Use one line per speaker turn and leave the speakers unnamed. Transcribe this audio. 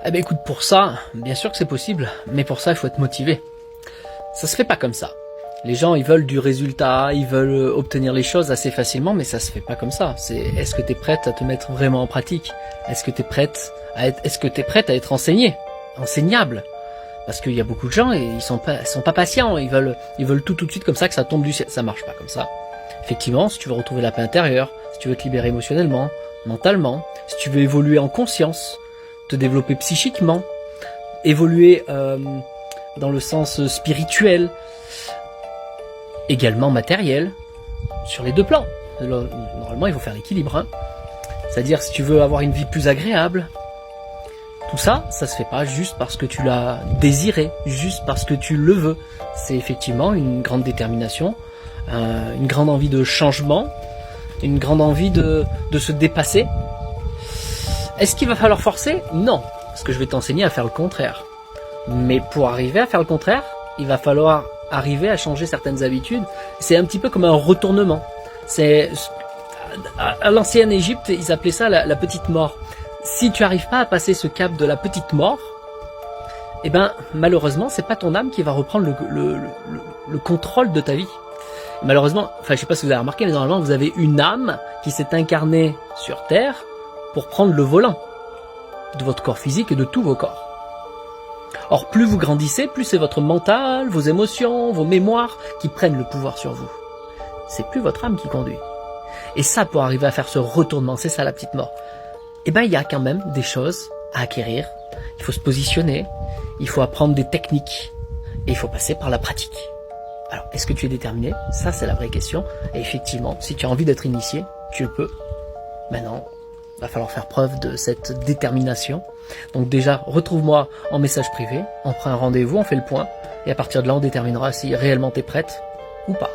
Eh ben écoute, pour ça, bien sûr que c'est possible, mais pour ça, il faut être motivé. Ça se fait pas comme ça. Les gens, ils veulent du résultat, ils veulent obtenir les choses assez facilement, mais ça se fait pas comme ça. Est-ce que tu es prête à te mettre vraiment en pratique? Est-ce que tu es prête à être enseignable? Parce qu'il y a beaucoup de gens et ils sont pas patients, ils veulent tout de suite comme ça, que ça tombe du ciel. Ça marche pas comme ça. Effectivement, si tu veux retrouver la paix intérieure, si tu veux te libérer émotionnellement, mentalement, si tu veux évoluer en conscience, te développer psychiquement, évoluer dans le sens spirituel, également matériel, sur les deux plans. Normalement, il faut faire l'équilibre. Hein. C'est-à-dire, si tu veux avoir une vie plus agréable, tout ça, ça se fait pas juste parce que tu l'as désiré, juste parce que tu le veux. C'est effectivement une grande détermination, une grande envie de changement, une grande envie de se dépasser. Est-ce qu'il va falloir forcer? Non, parce que je vais t'enseigner à faire le contraire. Mais pour arriver à faire le contraire, il va falloir arriver à changer certaines habitudes. C'est un petit peu comme un retournement. C'est à l'ancienne Égypte, ils appelaient ça la petite mort. Si tu n'arrives pas à passer ce cap de la petite mort, eh ben malheureusement, c'est pas ton âme qui va reprendre le contrôle de ta vie. Malheureusement, je sais pas si vous avez remarqué, mais normalement vous avez une âme qui s'est incarnée sur Terre pour prendre le volant de votre corps physique et de tous vos corps. Or, plus vous grandissez, plus c'est votre mental, vos émotions, vos mémoires qui prennent le pouvoir sur vous. C'est plus votre âme qui conduit. Et ça, pour arriver à faire ce retournement, c'est ça la petite mort. Eh ben, il y a quand même des choses à acquérir. Il faut se positionner, il faut apprendre des techniques et il faut passer par la pratique. Alors, est-ce que tu es déterminé? Ça, c'est la vraie question. Et effectivement, si tu as envie d'être initié, tu le peux. Maintenant, il va falloir faire preuve de cette détermination. Donc déjà, retrouve-moi en message privé, on prend un rendez-vous, on fait le point, et à partir de là, on déterminera si réellement tu es prête ou pas.